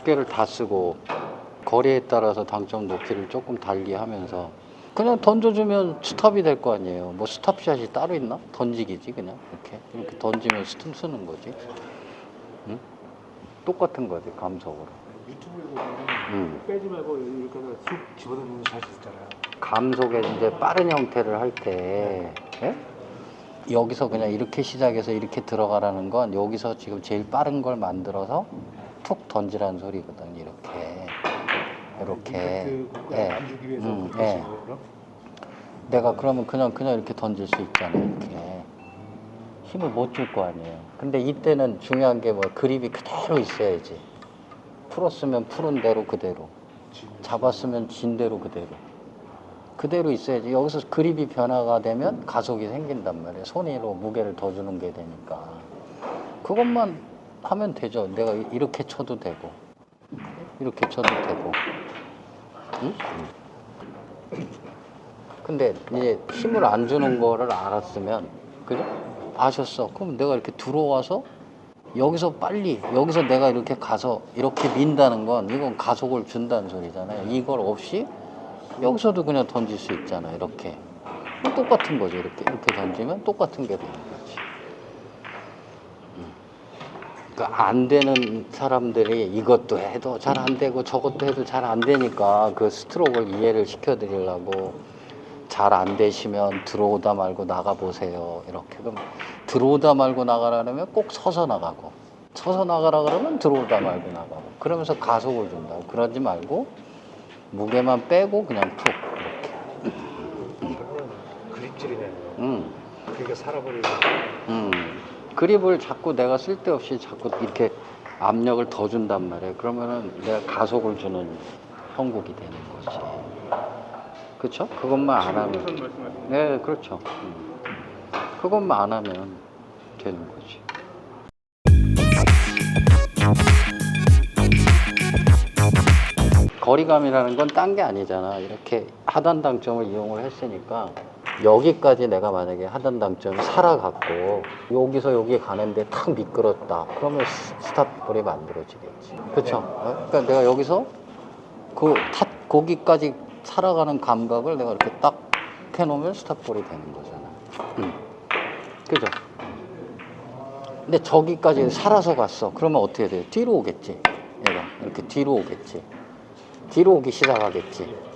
두께를 다 쓰고 거리에 따라서 당점 높이를 조금 달리하면서 그냥 던져주면 스탑이 될 거 아니에요. 뭐 스탑샷이 따로 있나? 던지기지 그냥 이렇게 던지면 스톱 쓰는 거지. 응? 똑같은 거지 감속으로. 유튜브에 보면 빼지 말고 이렇게 해서 쑥 집어넣는 샷이 있잖아요. 감속에 이제 빠른 형태를 할 때 여기서 그냥 이렇게 시작해서 이렇게 들어가라는 건 여기서 지금 제일 빠른 걸 만들어서 툭 던지라는 소리거든. 이렇게 임팩트가 안 주기 위해서 그렇게 예. 하시는 거예요? 내가 그러면 그냥 이렇게 던질 수 있잖아. 이렇게 힘을 못 줄 거 아니에요. 근데 이때는 중요한 게 뭐 그립이 그대로 있어야지. 풀었으면 푸른 대로 그대로, 잡았으면 진 대로 그대로 있어야지. 여기서 그립이 변화가 되면 가속이 생긴단 말이에요. 손으로 무게를 더 주는 게 되니까. 그것만 하면 되죠. 내가 이렇게 쳐도 되고 이렇게 쳐도 되고. 응? 근데 이제 힘을 안 주는 거를 알았으면, 그죠? 아셨어. 그럼 내가 이렇게 들어와서 여기서 여기서 내가 이렇게 가서 이렇게 민다는 건 이건 가속을 준다는 소리잖아요. 이걸 없이 여기서도 그냥 던질 수 있잖아. 이렇게 똑같은 거죠. 이렇게 던지면 똑같은 게 되는 거지. 그러니까 안 되는 사람들이 이것도 해도 잘 안 되고 저것도 해도 잘 안 되니까 그 스트로크를 이해를 시켜드리려고, 잘 안 되시면 들어오다 말고 나가 보세요. 이렇게. 그럼 들어오다 말고 나가라면 꼭 서서 나가고, 서서 나가라 그러면 들어오다 말고 나가고, 그러면서 가속을 준다고. 그러지 말고 무게만 빼고 그냥 툭 이렇게. 그립질이네요. 그러니까 살아버리는. 그립을 자꾸 내가 쓸데없이 자꾸 이렇게 압력을 더 준단 말이에요. 그러면은 내가 가속을 주는 형국이 되는 거지. 그렇죠? 그것만 안 하면. 네, 그렇죠. 그것만 안 하면 되는 거지. 거리감이라는 건 딴 게 아니잖아. 이렇게 하단 당점을 이용을 했으니까 여기까지 내가 만약에 하단 당점이 살아갔고 여기서 여기 가는데 탁 미끄럽다. 그러면 스탑볼이 만들어지겠지. 그렇죠? 그러니까 내가 여기서 거기까지 살아가는 감각을 내가 이렇게 딱 해놓으면 스탑볼이 되는 거잖아. 그죠? 근데 저기까지 살아서 갔어. 그러면 어떻게 돼요? 뒤로 오겠지. 얘가 이렇게 뒤로 오겠지. 뒤로 오기 시작하겠지.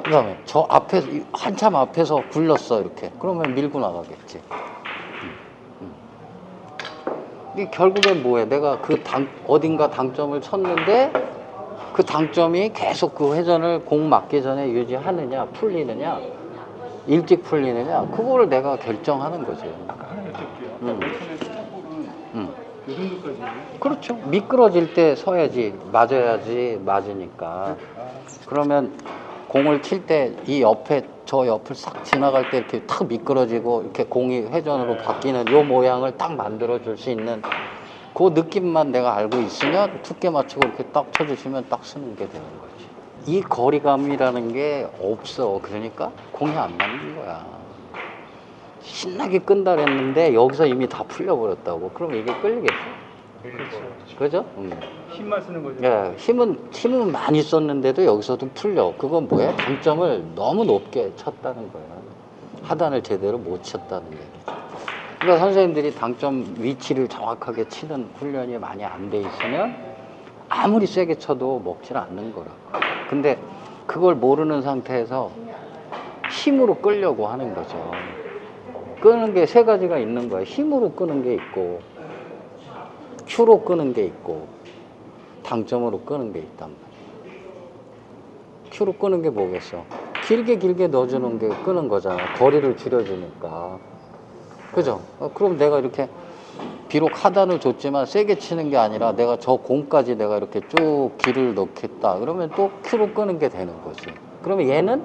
그 다음에 저 앞에서, 한참 앞에서 굴렀어. 이렇게. 그러면 밀고 나가겠지. 이게 결국엔 뭐해? 내가 어딘가 당점을 쳤는데 그 당점이 계속 그 회전을 공 맞기 전에 유지하느냐, 풀리느냐, 일찍 풀리느냐, 그거를 내가 결정하는 거지. 아까 하나 여쭤볼게요. 스탑볼은 이 정도까지. 그렇죠. 미끄러질 때 서야지, 맞아야지, 맞으니까. 그러면 공을 칠 때 저 옆을 싹 지나갈 때 이렇게 탁 미끄러지고 이렇게 공이 회전으로 바뀌는 요 모양을 딱 만들어 줄 수 있는 그 느낌만 내가 알고 있으면 두께 맞추고 이렇게 딱 쳐주시면 딱 쓰는 게 되는 거지. 이 거리감이라는 게 없어. 그러니까 공이 안 맞는 거야. 신나게 끈다 그랬는데 여기서 이미 다 풀려버렸다고. 그럼 이게 끌리겠어? 그죠? 힘만 쓰는 거죠. 예, 힘은 많이 썼는데도 여기서도 풀려. 그건 뭐야? 당점을 너무 높게 쳤다는 거야. 하단을 제대로 못 쳤다는 얘기죠. 그러니까 선생님들이 당점 위치를 정확하게 치는 훈련이 많이 안 돼 있으면 아무리 세게 쳐도 먹질 않는 거라고. 근데 그걸 모르는 상태에서 힘으로 끌려고 하는 거죠. 끄는 게 세 가지가 있는 거야. 힘으로 끄는 게 있고, 큐로 끄는 게 있고, 당점으로 끄는 게 있단 말이야. 큐로 끄는 게 뭐겠어? 길게 넣어주는 게 끄는 거잖아. 거리를 줄여주니까. 그죠? 그럼 내가 이렇게 비록 하단을 줬지만 세게 치는 게 아니라 내가 저 공까지 내가 이렇게 쭉 길을 넣겠다. 그러면 또 큐로 끄는 게 되는 거지. 그러면 얘는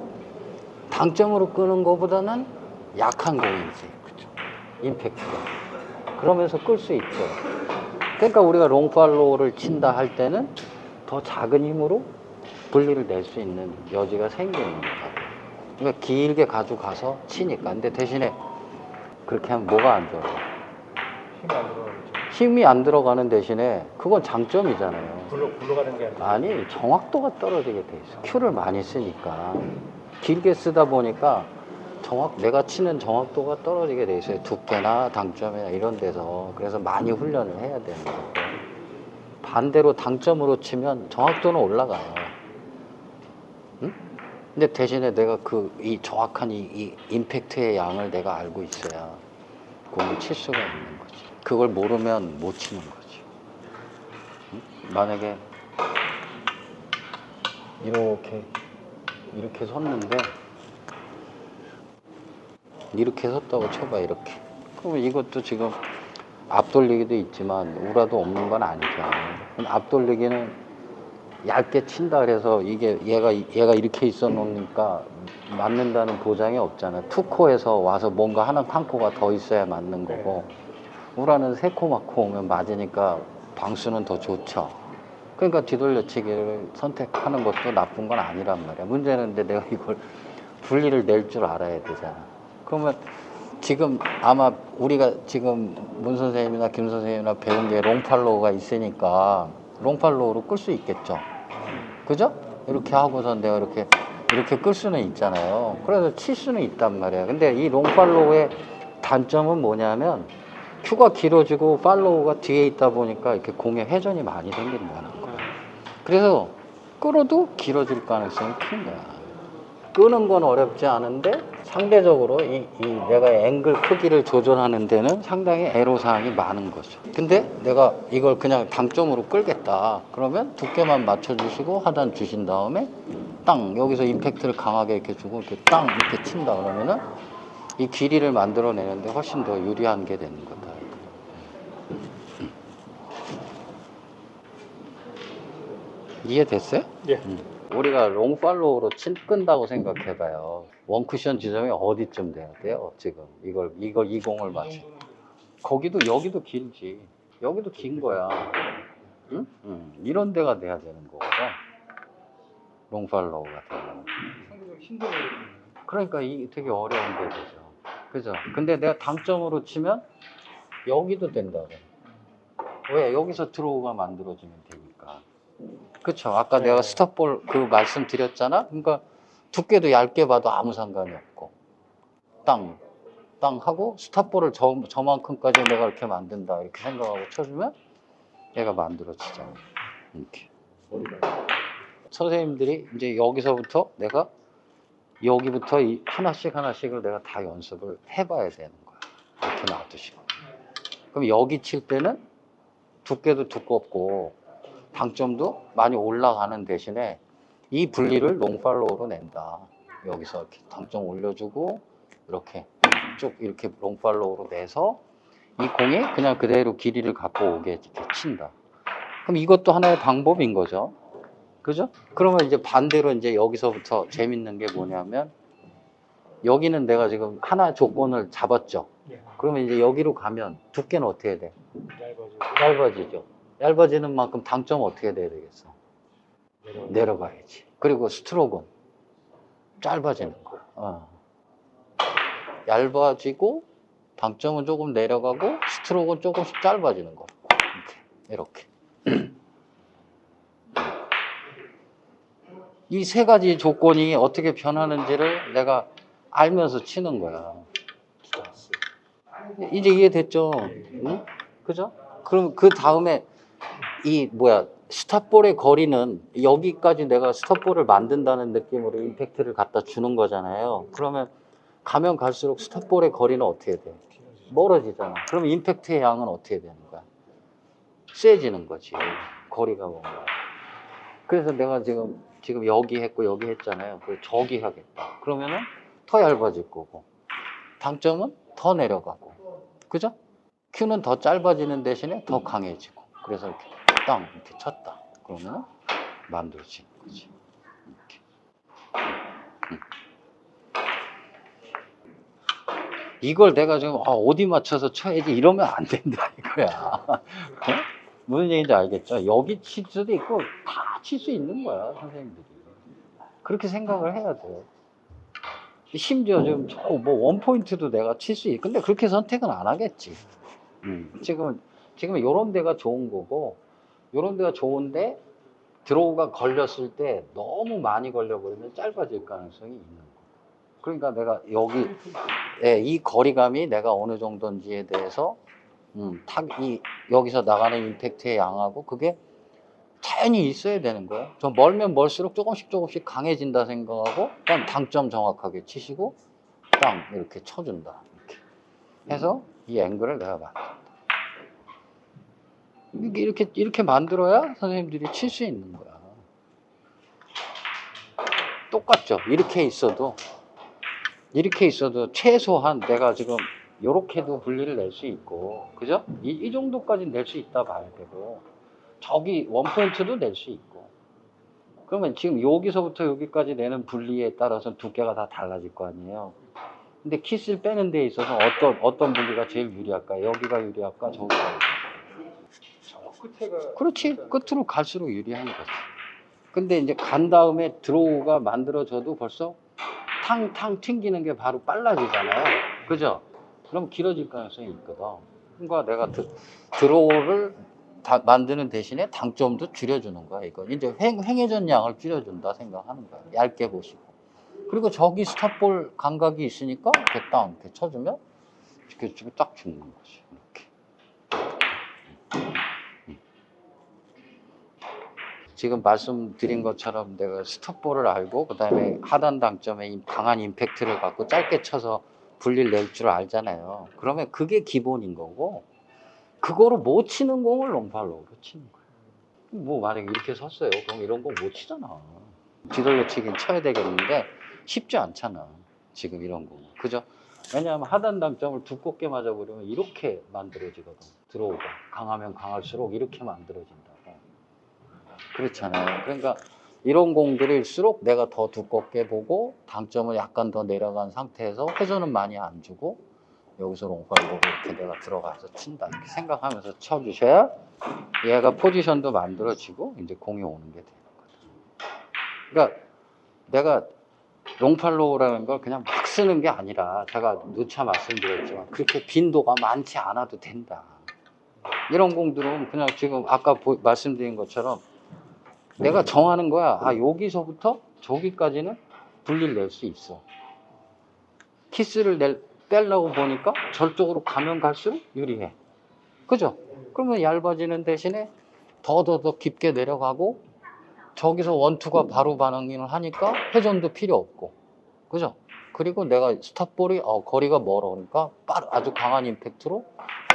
당점으로 끄는 것보다는 약한 공이지. 그쵸? 임팩트가. 그러면서 끌 수 있죠. 그러니까 우리가 롱팔로우를 친다 할 때는 더 작은 힘으로 분리를 낼 수 있는 여지가 생기는 거다. 그러니까 길게 가져가서 치니까. 근데 대신에 그렇게 하면 뭐가 안 좋아? 힘 안 들어가겠죠. 힘이 안 들어가는 대신에 그건 장점이잖아요. 굴러가는 게 아니라. 아니, 정확도가 떨어지게 돼 있어. 큐를 많이 쓰니까. 길게 쓰다 보니까 내가 치는 정확도가 떨어지게 돼 있어요. 두께나 당점이나 이런 데서. 그래서 많이 훈련을 해야 되는 거고. 반대로 당점으로 치면 정확도는 올라가요. 응? 근데 대신에 내가 이 정확한 이 임팩트의 양을 내가 알고 있어야 공을 칠 수가 있는 거지. 그걸 모르면 못 치는 거지. 응? 만약에 이렇게 섰는데 이렇게 섰다고 쳐봐. 이렇게. 그러면 이것도 지금 앞돌리기도 있지만 우라도 없는 건 아니죠. 그럼 앞돌리기는 얇게 친다 그래서 이게 얘가 이렇게 있어 놓으니까 맞는다는 보장이 없잖아. 투코에서 와서 뭔가 한 코가 더 있어야 맞는 거고, 우라는 세 코 맞고 오면 맞으니까 방수는 더 좋죠. 그러니까 뒤돌려치기를 선택하는 것도 나쁜 건 아니란 말이야. 문제는 근데 내가 이걸 분리를 낼 줄 알아야 되잖아. 그러면 지금 아마 우리가 지금 문 선생님이나 김 선생님이나 배운 게 롱팔로우가 있으니까 롱팔로우로 끌 수 있겠죠. 그죠? 이렇게 하고선 내가 이렇게 끌 수는 있잖아요. 그래서 칠 수는 있단 말이야. 근데 이 롱팔로우의 단점은 뭐냐면 큐가 길어지고 팔로우가 뒤에 있다 보니까 이렇게 공에 회전이 많이 생긴다는 거야. 그래서 끌어도 길어질 가능성이 큰 거야. 끄는 건 어렵지 않은데 상대적으로 이 내가 앵글 크기를 조절하는 데는 상당히 애로사항이 많은 거죠. 근데 내가 이걸 그냥 당점으로 끌겠다. 그러면 두께만 맞춰주시고 하단 주신 다음에 땅 여기서 임팩트를 강하게 이렇게 주고 이렇게 땅 이렇게 친다 그러면은 이 길이를 만들어내는데 훨씬 더 유리한 게 되는 거다. 이해됐어요? 예. 우리가 롱팔로우로 끈다고 생각해봐요. 원쿠션 지점이 어디쯤 돼야 돼요? 지금 이 공을 맞춰. 거기도 여기도 길지. 여기도 긴 거야. 응? 이런 데가 돼야 되는 거거든. 롱팔로우가 되면. 상대적으로 힘들어요. 그러니까 이 되게 어려운 게 되죠. 그죠? 근데 내가 당점으로 치면 여기도 된다고. 왜? 여기서 드로우가 만들어지면 되니까. 그쵸. 아까 내가 스톱볼 말씀드렸잖아? 그러니까 두께도 얇게 봐도 아무 상관이 없고. 땅 하고 스톱볼을 저만큼까지 내가 이렇게 만든다. 이렇게 생각하고 쳐주면 얘가 만들어지잖아. 이렇게. 선생님들이 이제 여기서부터 내가 여기부터 하나씩을 내가 다 연습을 해봐야 되는 거야. 이렇게 놔두시고. 그럼 여기 칠 때는 두께도 두껍고 당점도 많이 올라가는 대신에 이 분리를 롱팔로우로 낸다. 여기서 이렇게 당점 올려주고 이렇게 쭉 이렇게 롱팔로우로 내서 이 공이 그냥 그대로 길이를 갖고 오게 이렇게 친다. 그럼 이것도 하나의 방법인 거죠. 그죠? 그러면 이제 반대로 이제 여기서부터 재밌는 게 뭐냐면 여기는 내가 지금 하나 조건을 잡았죠. 예. 그러면 이제 여기로 가면 두께는 어떻게 돼? 얇아지고. 얇아지죠. 얇아지는 만큼 당점은 어떻게 돼야 되겠어? 내려가야지. 그리고 스트로크는 짧아지는 거야. 얇아지고 당점은 조금 내려가고 스트로크는 조금씩 짧아지는 거. 이렇게. 이 세 가지 조건이 어떻게 변하는지를 내가 알면서 치는 거야. 이제 이해됐죠? 응? 그죠? 그럼 그 다음에 스탑볼의 거리는 여기까지 내가 스탑볼을 만든다는 느낌으로 임팩트를 갖다 주는 거잖아요. 그러면 가면 갈수록 스탑볼의 거리는 어떻게 돼? 멀어지잖아. 그러면 임팩트의 양은 어떻게 되는 거야? 세지는 거지. 거리가 뭔가. 그래서 내가 지금 여기 했고 여기 했잖아요. 그래서 저기 하겠다. 그러면은 더 얇아질 거고 당점은 더 내려가고, 그죠? 큐는 더 짧아지는 대신에 더 강해지고. 그래서 이렇게 땅 이렇게 쳤다. 그러면 만들어지는 거지. 이렇게. 이걸 내가 지금 어디 맞춰서 쳐야지 이러면 안 된다 이거야. 무슨 얘기인지 알겠죠? 여기 칠 수도 있고 다 칠 수 있는 거야, 선생님들이. 그렇게 생각을 해야 돼. 심지어 지금 뭐 원포인트도 내가 칠 수 있고, 근데 그렇게 선택은 안 하겠지. 지금 지금 요런 데가 좋은 거고, 요런 데가 좋은데 드로우가 걸렸을 때 너무 많이 걸려버리면 짧아질 가능성이 있는 거고. 그러니까 내가 여기 이 거리감이 내가 어느 정도인지에 대해서 여기서 나가는 임팩트의 양하고 그게 자연히 있어야 되는 거예요. 저 멀면 멀수록 조금씩 강해진다 생각하고 그냥 당점 정확하게 치시고 땅 이렇게 쳐준다. 이렇게 해서 이 앵글을 내가 만든다. 이렇게 만들어야 선생님들이 칠 수 있는 거야. 똑같죠. 이렇게 있어도 최소한 내가 지금 요렇게도 분리를 낼 수 있고, 그죠? 이 정도까지 낼 수 있다 봐야 되고, 저기 원포인트도 낼 수 있고. 그러면 지금 여기서부터 여기까지 내는 분리에 따라서 두께가 다 달라질 거 아니에요. 근데 키스를 빼는 데 있어서 어떤 분리가 제일 유리할까? 여기가 유리할까? 저기가 유리할까? 끝에가 그렇지. 끝으로 갈수록 유리한 거지. 근데 이제 간 다음에 드로우가 만들어져도 벌써 탕탕 튕기는 게 바로 빨라지잖아요. 그죠? 그럼 길어질 가능성이 있거든. 그러니까 내가 드로우를 만드는 대신에 당점도 줄여주는 거야. 이거 이제 횡회전 양을 줄여준다 생각하는 거야. 얇게 보시고. 그리고 저기 스탑볼 감각이 있으니까 이렇게 딱 이렇게 쳐주면 이렇게 딱 죽는 거지. 이렇게. 지금 말씀드린 것처럼 내가 스톱볼을 알고 그다음에 하단 당점에 강한 임팩트를 갖고 짧게 쳐서 분리를 낼 줄 알잖아요. 그러면 그게 기본인 거고, 그거를 못 치는 공을 롱팔로우로 치는 거예요. 뭐 만약에 이렇게 섰어요. 그럼 이런 거 못 치잖아. 뒤돌려 치긴 쳐야 되겠는데 쉽지 않잖아. 지금 이런 거. 그죠? 왜냐하면 하단 당점을 두껍게 맞아버리면 이렇게 만들어지거든. 드로우가 강하면 강할수록 이렇게 만들어진다고. 그렇잖아요. 그러니까 이런 공들일수록 내가 더 두껍게 보고 당점을 약간 더 내려간 상태에서 회전은 많이 안 주고 여기서 롱팔로우로 이렇게 내가 들어가서 친다 이렇게 생각하면서 쳐주셔야 얘가 포지션도 만들어지고 이제 공이 오는 게 되는 거죠. 그러니까 내가 롱팔로우라는 걸 그냥 막 쓰는 게 아니라 제가 누차 말씀드렸지만 그렇게 빈도가 많지 않아도 된다. 이런 공들은 그냥 지금 아까 말씀드린 것처럼 내가 정하는 거야. 아, 여기서부터 저기까지는 분리를 낼 수 있어. 키스를 빼려고 보니까 저쪽으로 가면 갈수록 유리해. 그죠? 그러면 얇아지는 대신에 더 깊게 내려가고 저기서 원투가 바로 반응을 하니까 회전도 필요 없고. 그죠? 그리고 내가 스탑볼이 거리가 멀으니까 아주 강한 임팩트로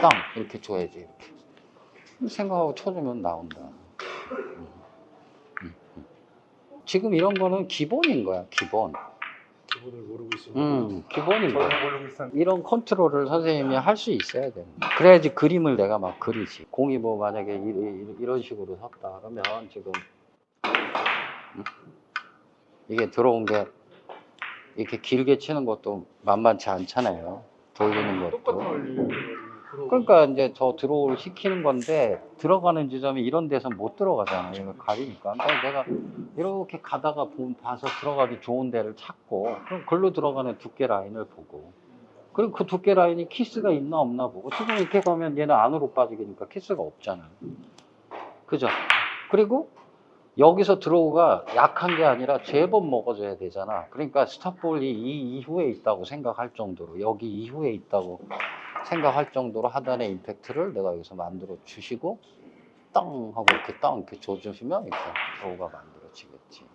땅 이렇게 줘야지. 이렇게 생각하고 쳐주면 나온다. 지금 이런 거는 기본인 거야, 기본을 모르고 있으면 기본인 거야. 모르고 있었는데 이런 컨트롤을 선생님이 할 수 있어야 돼. 그래야지 그림을 내가 막 그리지. 공이 뭐 만약에 이런 식으로 섰다 그러면 지금 이게 들어온 게 이렇게 길게 치는 것도 만만치 않잖아요. 돌리는 것도. 똑같은 원리 그러니까 이제 저 드로우를 시키는 건데 들어가는 지점이 이런 데서 못 들어가잖아요. 이거 가리니까. 그러니까 내가 이렇게 가다가 봐서 들어가기 좋은 데를 찾고 그럼 글로 들어가는 두께 라인을 보고 그리고 그 두께 라인이 키스가 있나 없나 보고 지금 이렇게 가면 얘는 안으로 빠지니까 키스가 없잖아요. 그죠? 그리고 여기서 드로우가 약한 게 아니라 제법 먹어줘야 되잖아. 그러니까 스탑볼이 이 이후에 있다고 생각할 정도로 여기 이후에 있다고 생각할 정도로 하단의 임팩트를 내가 여기서 만들어 주시고 땅 하고 이렇게 땅 이렇게 줘주시면 이렇게 드로우가 만들어지겠지.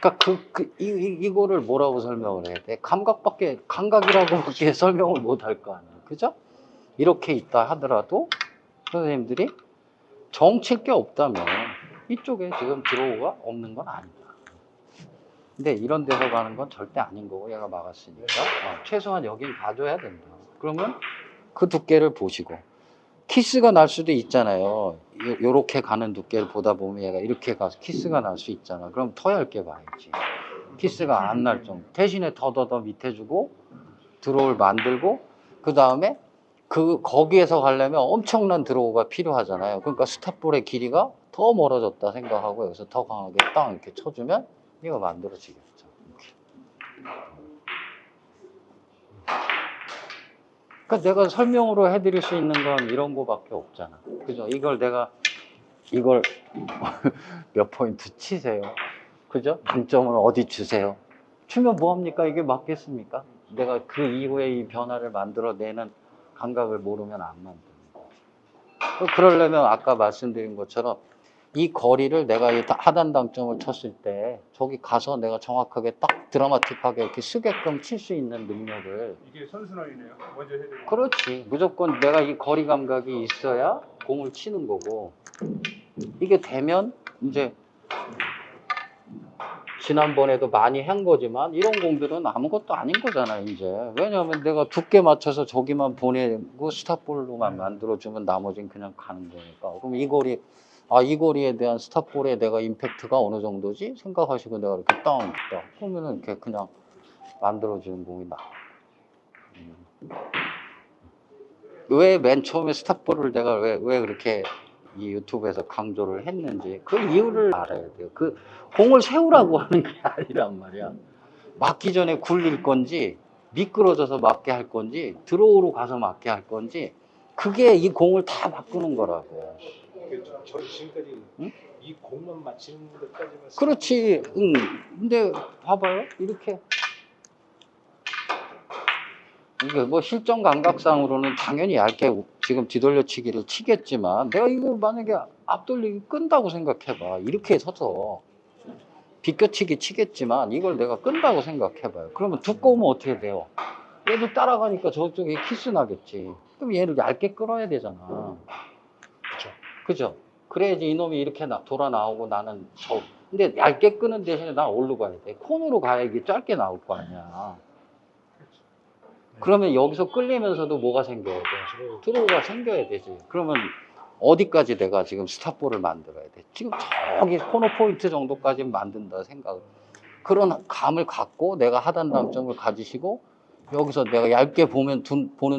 그러니까 이거를 뭐라고 설명을 해야 돼? 감각이라고밖에 설명을 못 할 거 아니에요. 그죠? 이렇게 있다 하더라도 선생님들이 정칠 게 없다면 이쪽에 지금 드로우가 없는 건 아니다. 근데 이런 데서 가는 건 절대 아닌 거고 얘가 막았으니까 최소한 여길 봐줘야 된다. 그러면 그 두께를 보시고 키스가 날 수도 있잖아요. 요렇게 가는 두께를 보다 보면 얘가 이렇게 가서 키스가 날 수 있잖아. 그럼 더 얇게 봐야지. 키스가 안 날 정도. 대신에 더 밑에 주고 드로우를 만들고 그 다음에 거기에서 가려면 엄청난 드로우가 필요하잖아요. 그러니까 스탑볼의 길이가 더 멀어졌다 생각하고 여기서 더 강하게 땅 이렇게 쳐주면 이거 만들어지겠죠. 이렇게. 그러니까 내가 설명으로 해드릴 수 있는 건 이런 거밖에 없잖아. 그죠? 이걸 몇 포인트 치세요. 그죠? 단점은 어디 주세요. 주면 뭐합니까? 이게 맞겠습니까? 내가 그 이후에 이 변화를 만들어내는 감각을 모르면 안 만드는 거예요. 그러려면 아까 말씀드린 것처럼 이 거리를 내가 이 하단 당점을 쳤을 때 저기 가서 내가 정확하게 딱 드라마틱하게 이렇게 쓰게끔 칠 수 있는 능력을. 이게 선순환이네요. 먼저 해야 되고. 그렇지. 무조건 내가 이 거리 감각이 있어야 공을 치는 거고, 이게 되면 이제 지난번에도 많이 한 거지만 이런 공들은 아무것도 아닌 거잖아 이제. 왜냐하면 내가 두께 맞춰서 저기만 보내고 스탑볼로만 만들어주면 나머지는 그냥 가는 거니까. 그럼 이 거리에 대한 스탑볼에 내가 임팩트가 어느 정도지 생각하시고 내가 이렇게 땅 그러면은 이렇게 그냥 만들어주는 공이 나. 왜 맨 처음에 스탑볼을 내가 왜 그렇게 이 유튜브에서 강조를 했는지 그 이유를 알아야 돼요. 그 공을 세우라고 하는 게 아니란 말이야. 맞기 전에 굴릴 건지 미끄러져서 맞게 할 건지 드로우로 가서 맞게 할 건지 그게 이 공을 다 바꾸는 거라고. 저 지금까지 응? 이 공만 맞히는 데까지만. 그렇지. 응. 근데 봐봐요. 이렇게 이게 뭐 실전 감각상으로는 당연히 얇게 지금 뒤돌려치기를 치겠지만 내가 이거 만약에 앞돌리기 끈다고 생각해봐. 이렇게 서서 비껴치기 치겠지만 이걸 내가 끈다고 생각해봐요. 그러면 두꺼우면 어떻게 돼요? 얘도 따라가니까 저쪽에 키스 나겠지. 그럼 얘를 얇게 끌어야 되잖아. 그렇죠. 그죠? 그래야지 이놈이 이렇게 돌아 나오고 나는 근데 얇게 끄는 대신에 난 어디로 가야 돼? 콘으로 가야 이게 짧게 나올 거 아니야. 그러면 여기서 끌리면서도 뭐가 생겨야 돼? 드로우가 생겨야 되지. 그러면 어디까지 내가 지금 스탑볼을 만들어야 돼? 지금 저기 코너 포인트 정도까지 만든다 생각을. 그런 감을 갖고 내가 하단 당점을 가지시고 여기서 내가 얇게 보는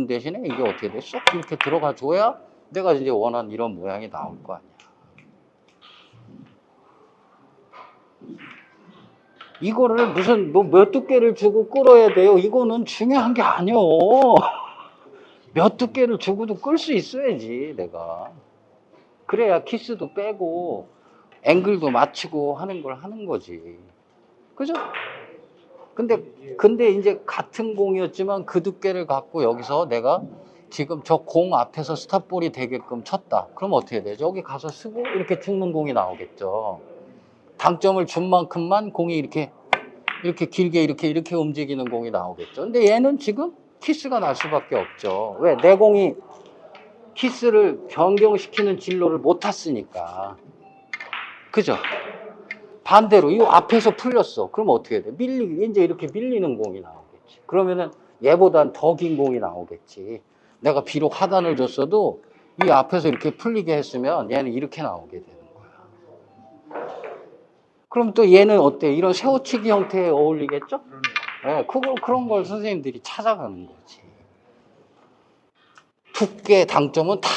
대신에 이게 어떻게 돼? 쏙 이렇게 들어가 줘야 내가 이제 원하는 이런 모양이 나올 거 아니야. 이거를 무슨 뭐 몇 두께를 주고 끌어야 돼요? 이거는 중요한 게 아니요. 몇 두께를 주고도 끌 수 있어야지 내가. 그래야 키스도 빼고 앵글도 맞추고 하는 걸 하는 거지. 그죠? 근데 이제 같은 공이었지만 그 두께를 갖고 여기서 내가 지금 저 공 앞에서 스탑볼이 되게끔 쳤다. 그럼 어떻게 되죠? 여기 가서 쓰고 이렇게 죽는 공이 나오겠죠. 당점을 준 만큼만 공이 이렇게 길게 이렇게 움직이는 공이 나오겠죠. 근데 얘는 지금 키스가 날 수밖에 없죠. 왜? 내 공이 키스를 변경시키는 진로를 못 탔으니까. 그죠? 반대로 이 앞에서 풀렸어. 그럼 어떻게 돼? 이제 이렇게 밀리는 공이 나오겠지. 그러면은 얘보단 더 긴 공이 나오겠지. 내가 비록 하단을 줬어도 이 앞에서 이렇게 풀리게 했으면 얘는 이렇게 나오게 되는 거야. 그럼 또 얘는 어때? 이런 세워치기 형태에 어울리겠죠? 네, 그런 걸 선생님들이 찾아가는 거지. 두께 당점은 다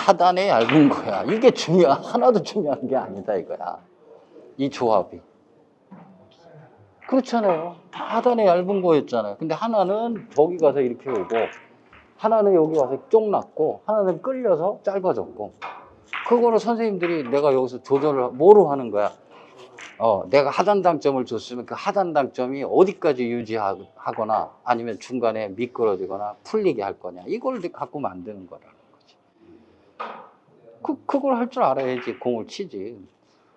하단에 얇은 거야. 이게 하나도 중요한 게 아니다 이거야. 이 조합이. 그렇잖아요. 다 하단에 얇은 거였잖아요. 근데 하나는 저기 가서 이렇게 오고, 하나는 여기 와서 쪽 났고, 하나는 끌려서 짧아졌고. 그거를 선생님들이 내가 여기서 조절을 뭐로 하는 거야? 내가 하단 당점을 줬으면 그 하단 당점이 어디까지 유지하거나 아니면 중간에 미끄러지거나 풀리게 할 거냐. 이걸 갖고 만드는 거라는 거지. 그걸 할 줄 알아야지 공을 치지.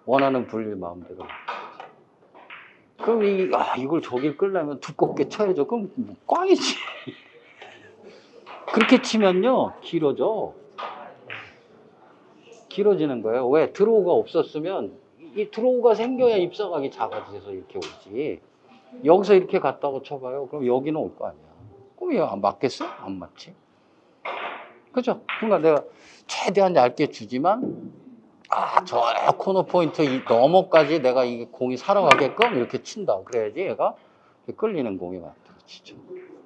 원하는 분리 마음대로. 그럼 이걸 저길 끌려면 두껍게 쳐야죠. 그럼 꽝이지. 그렇게 치면요, 길어지는 거예요. 왜? 드로우가 없었으면, 이 드로우가 생겨야 입사각이 작아져서 이렇게 오지. 여기서 이렇게 갔다고 쳐봐요. 그럼 여기는 올 거 아니야. 그럼 얘 안 맞겠어? 안 맞지. 그죠? 그러니까 내가 최대한 얇게 주지만, 저 코너 포인트 너머까지 내가 이 공이 살아가게끔 이렇게 친다. 그래야지 얘가 끌리는 공이 만들어지죠. 이렇게.